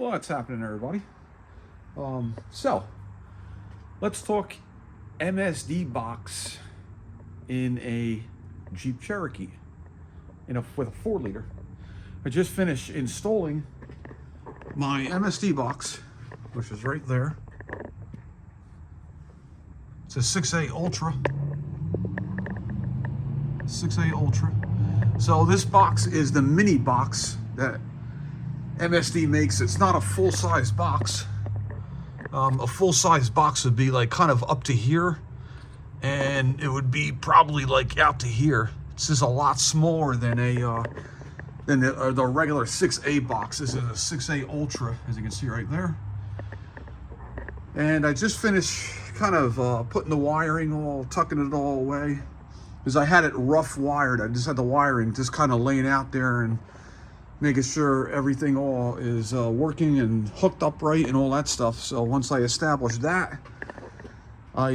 What's happening, everybody? So let's talk MSD Box in a Jeep Cherokee with a 4-liter. I just finished installing my MSD Box, which is right there. It's a 6A Ultra. 6A Ultra. So this box is the mini box that MSD makes. It's not a full-size box. A full-size box would be like kind of up to here, and it would be probably like out to here. This is a lot smaller than the regular 6A box. This is a 6A Ultra, as you can see right there. And I just finished kind of putting the wiring tucking it all away, because I had it rough wired. I just had the wiring just kind of laying out there and making sure everything all is working and hooked up right and all that stuff. So once I established that, I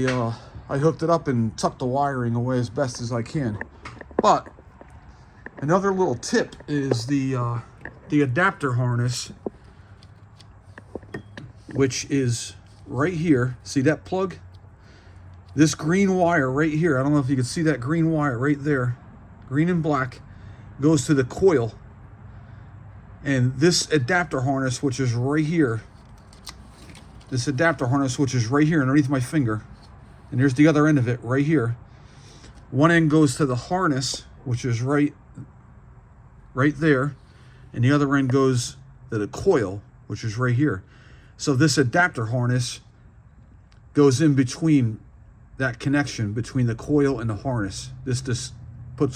hooked it up and tucked the wiring away as best as I can. But another little tip is the adapter harness, which is right here. See that plug? This green wire right here, I don't know if you can see that green wire right there, green and black, goes to the coil. And this adapter harness, which is right here, underneath my finger, and there's the other end of it right here. One end goes to the harness, which is right there, and the other end goes to the coil, which is right here. So this adapter harness goes in between that connection between the coil and the harness. This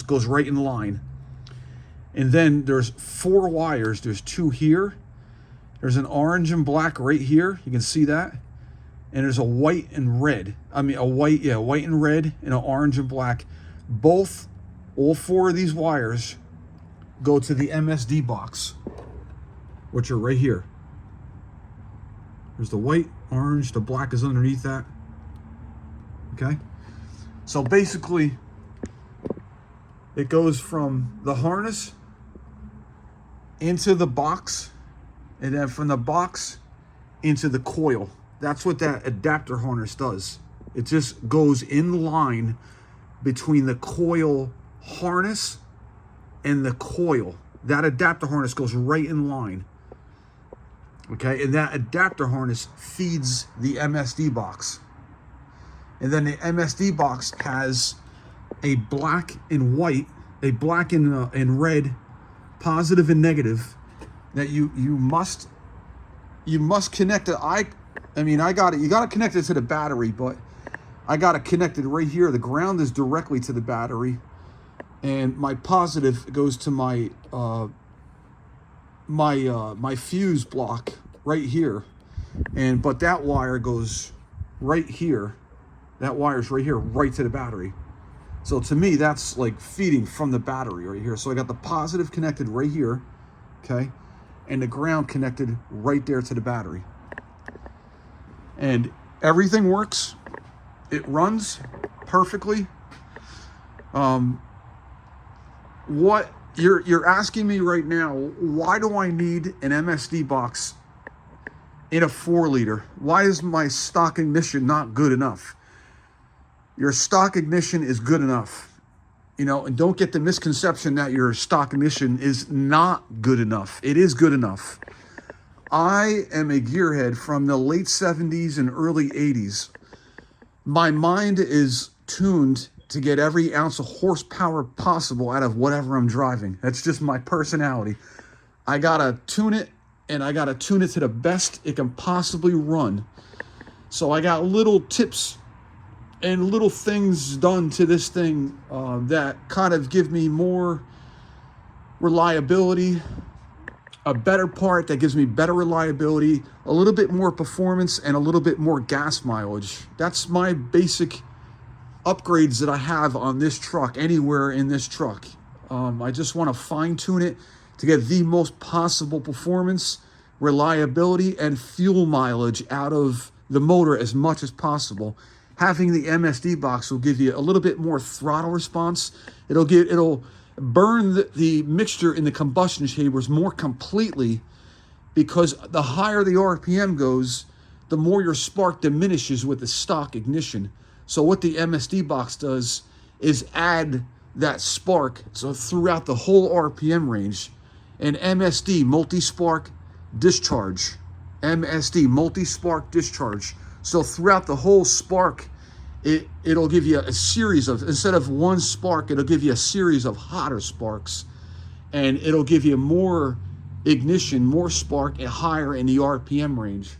goes right in line. And then there's 4 wires. There's 2 here. There's an orange and black right here. You can see that. And there's a white and red. White and red, and an orange and black. All 4 of these wires go to the MSD box, which are right here. There's the white, orange, the black is underneath that. Okay? So basically, it goes from the harness into the box, and then from the box into the coil. That's what that adapter harness does. It just goes in line between the coil harness and the coil. That adapter harness goes right in line. Okay, and that adapter harness feeds the MSD box. And then the MSD box has a black and white, a black and red, positive and negative, that you must connect it. I got it. You got to connect it to the battery, but I got it connected right here. The ground is directly to the battery, and my positive goes to my my fuse block right here, but that wire goes right here. That wire's right here, right to the battery. So to me, that's like feeding from the battery right here. So I got the positive connected right here, okay, and the ground connected right there to the battery. And everything works. It runs perfectly. What you're asking me right now, why do I need an MSD box in a 4-liter? Why is my stock ignition not good enough? Your stock ignition is good enough, and don't get the misconception that your stock ignition is not good enough. It is good enough. I am a gearhead from the late 70s and early 80s. My mind is tuned to get every ounce of horsepower possible out of whatever I'm driving. That's just my personality. I gotta tune it, and I gotta tune it to the best it can possibly run. So I got little tips and little things done to this thing that kind of give me more reliability, a better part that gives me better reliability, a little bit more performance, and a little bit more gas mileage. That's my basic upgrades that I have on this truck, anywhere in this truck. I just want to fine tune it to get the most possible performance, reliability, and fuel mileage out of the motor as much as possible. Having the MSD box will give you a little bit more throttle response. It'll burn the mixture in the combustion chambers more completely because the higher the RPM goes, the more your spark diminishes with the stock ignition. So what the MSD box does is add that spark so throughout the whole RPM range. And MSD, multi-spark discharge. MSD, multi-spark discharge. So throughout the whole spark, it'll give you a series of, instead of one spark, it'll give you a series of hotter sparks. And it'll give you more ignition, more spark, and higher in the RPM range.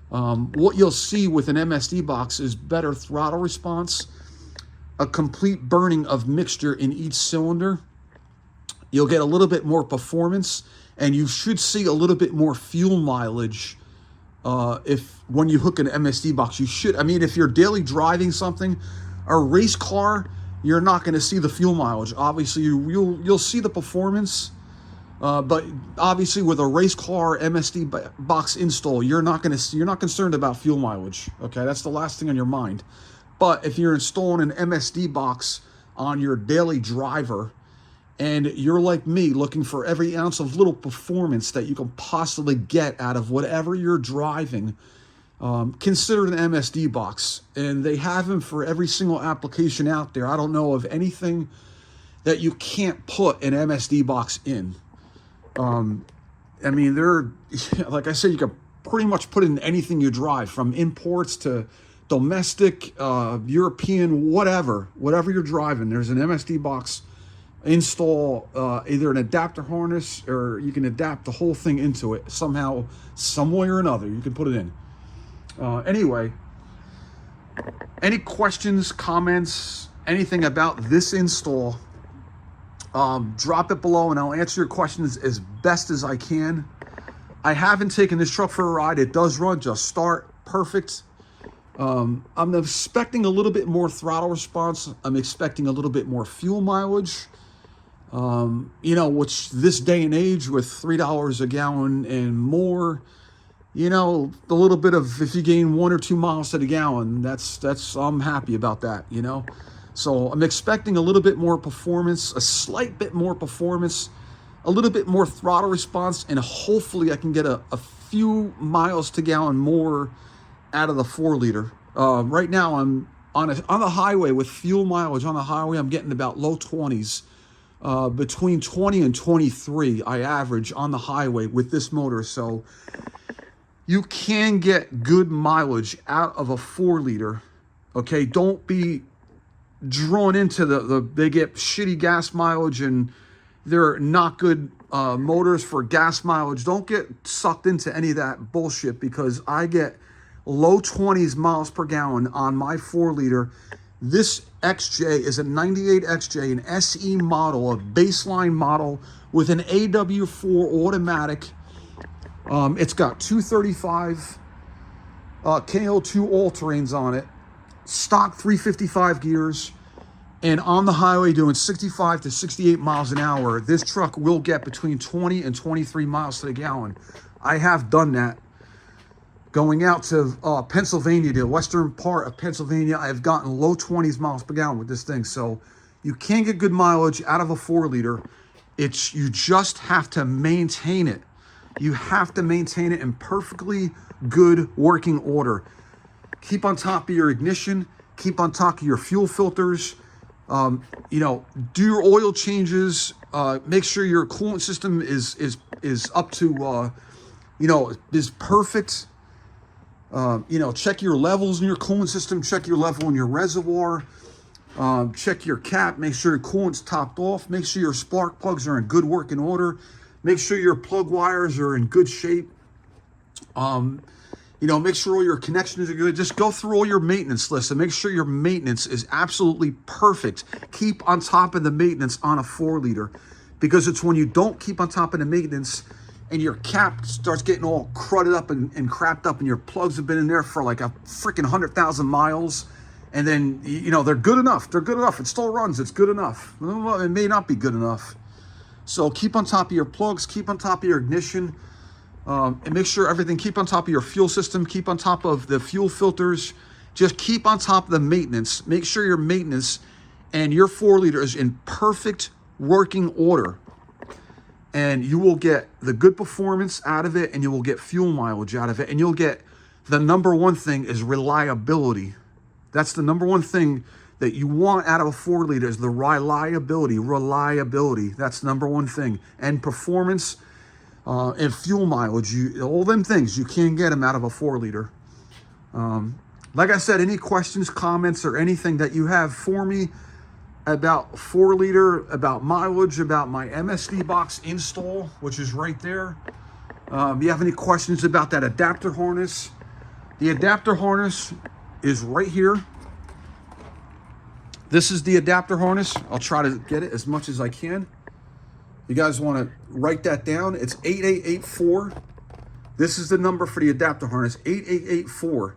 What you'll see with an MSD box is better throttle response, a complete burning of mixture in each cylinder. You'll get a little bit more performance, and you should see a little bit more fuel mileage when you hook an MSD box. You should, I mean, if you're daily driving something, a race car, you're not going to see the fuel mileage. Obviously, you'll see the performance, but obviously with a race car MSD box install, you're not concerned about fuel mileage. Okay, that's the last thing on your mind. But if you're installing an MSD box on your daily driver, and you're like me, looking for every ounce of little performance that you can possibly get out of whatever you're driving, consider an MSD box. And they have them for every single application out there. I don't know of anything that you can't put an MSD box in. I mean, they're, like I said, you can pretty much put in anything you drive, from imports to domestic, European, whatever you're driving. There's an MSD box install, either an adapter harness, or you can adapt the whole thing into it somehow, some way or another. You can put it in. Anyway, any questions, comments, anything about this install, drop it below and I'll answer your questions as best as I can. I haven't taken this truck for a ride. It does run just start perfect. I'm expecting a little bit more throttle response. I'm expecting a little bit more fuel mileage. You know, which this day and age with $3 a gallon and more, you know, a little bit of, if you gain 1 or 2 miles to the gallon, that's I'm happy about that, you know. So I'm expecting a little bit more performance, a slight bit more performance, a little bit more throttle response, and hopefully I can get a few miles to gallon more out of the 4-liter. Right now I'm on the highway with fuel mileage on the highway. I'm getting about low 20s. Between 20 and 23 I average on the highway with this motor. So you can get good mileage out of a 4-liter. Okay, don't be drawn into they get shitty gas mileage and they're not good motors for gas mileage. Don't get sucked into any of that bullshit, because I get low 20s miles per gallon on my 4-liter. This XJ is a 98 XJ, an SE model, a baseline model with an AW4 automatic. It's got 235 KO2 all-terrains on it, stock 355 gears, and on the highway doing 65 to 68 miles an hour, this truck will get between 20 and 23 miles to the gallon. I have done that. Going out to Pennsylvania, the western part of Pennsylvania, I've gotten low 20s miles per gallon with this thing. So you can get good mileage out of a 4-liter. You just have to maintain it. You have to maintain it in perfectly good working order. Keep on top of your ignition. Keep on top of your fuel filters. You know, do your oil changes. Make sure your coolant system is up to, you know, is perfect. You know, check your levels in your coolant system, check your level in your reservoir, check your cap, make sure your coolant's topped off, make sure your spark plugs are in good working order, make sure your plug wires are in good shape, you know, make sure all your connections are good. Just go through all your maintenance lists and make sure your maintenance is absolutely perfect. Keep on top of the maintenance on a 4-liter, because it's when you don't keep on top of the maintenance and your cap starts getting all crudded up and crapped up, and your plugs have been in there for like a freaking 100,000 miles, and then, you know, they're good enough. They're good enough. It still runs. It's good enough. Well, it may not be good enough. So keep on top of your plugs. Keep on top of your ignition. And make sure everything, keep on top of your fuel system. Keep on top of the fuel filters. Just keep on top of the maintenance. Make sure your maintenance and your 4-liter is in perfect working order. and you will get the good performance out of it, and you will get fuel mileage out of it, and you'll get the number one thing is reliability. That's the number one thing that you want out of a 4-liter is the reliability. Reliability. That's the number one thing. And performance and fuel mileage. All them things, you can't get them out of a 4-liter. Like I said, any questions, comments, or anything that you have for me about 4-liter, about mileage, about my MSD box install, which is right there. You have any questions about that adapter harness? The adapter harness is right here. This is the adapter harness. I'll try to get it as much as I can. You guys want to write that down? It's 8884. This is the number for the adapter harness, 8884.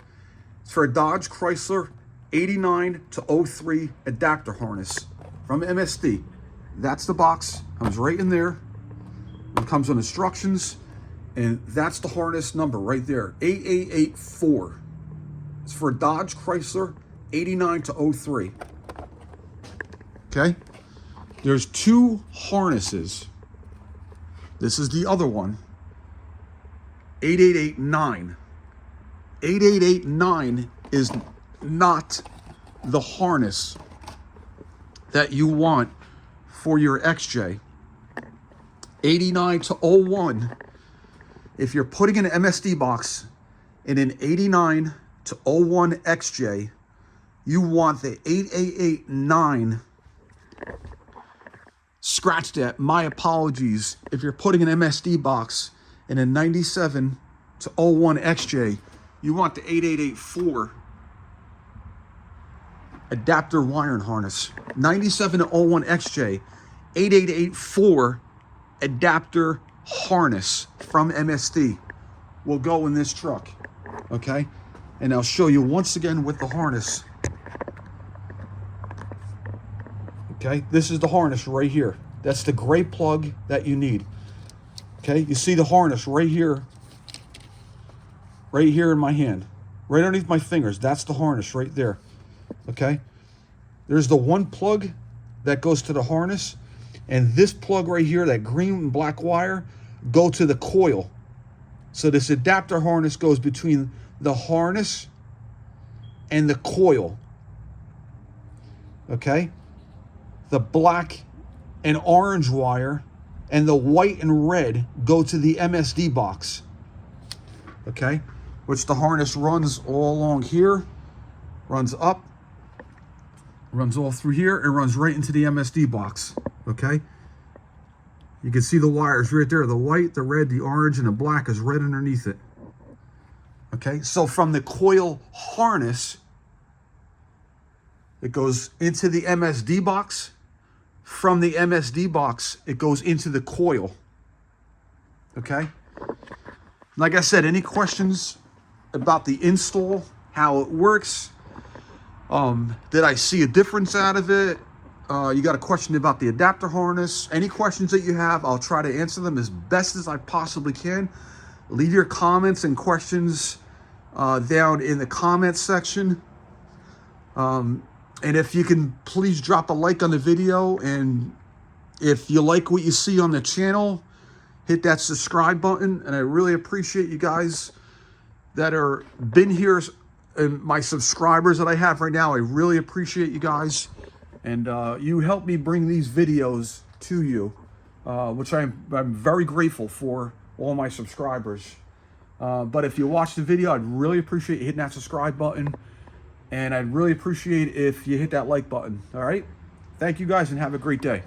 It's for a Dodge Chrysler 89 to 03 adapter harness from MSD. That's the box. Comes right in there. It comes with instructions. And that's the harness number right there, 8884. It's for a Dodge Chrysler 89 to 03. Okay, there's 2 harnesses. This is the other one, 8889. 8889 is not the harness that you want for your XJ. 89 to 01, if you're putting an MSD box in an 89 to 01 XJ, you want the 8889. Scratch that. My apologies. If you're putting an MSD box in a 97 to 01 XJ, you want the 8884 adapter wiring harness. 97 to 01 XJ, 8884 adapter harness from MSD will go in this truck. Okay? And I'll show you once again with the harness. Okay, this is the harness right here. That's the gray plug that you need. Okay, you see the harness right here in my hand, right underneath my fingers. That's the harness right there. Okay, there's the one plug that goes to the harness, and this plug right here, that green and black wire, go to the coil. So this adapter harness goes between the harness and the coil. Okay, the black and orange wire and the white and red go to the MSD box. Okay, which the harness runs all along here, runs up, runs all through here, and runs right into the MSD box. Okay, you can see the wires right there. The white, the red, the orange, and the black is right underneath it. Okay, so from the coil harness, it goes into the MSD box. From the MSD box, it goes into the coil. Okay? Like I said, any questions about the install, how it works? Did I see a difference out of it? You got a question about the adapter harness? Any questions that you have, I'll try to answer them as best as I possibly can. Leave your comments and questions down in the comments section. And if you can, please drop a like on the video. And if you like what you see on the channel, hit that subscribe button. And I really appreciate you guys that are been here, and my subscribers that I have right now. I really appreciate you guys. And you help me bring these videos to you, which I'm very grateful for all my subscribers. But if you watch the video, I'd really appreciate you hitting that subscribe button. And I'd really appreciate if you hit that like button. All right? Thank you guys and have a great day.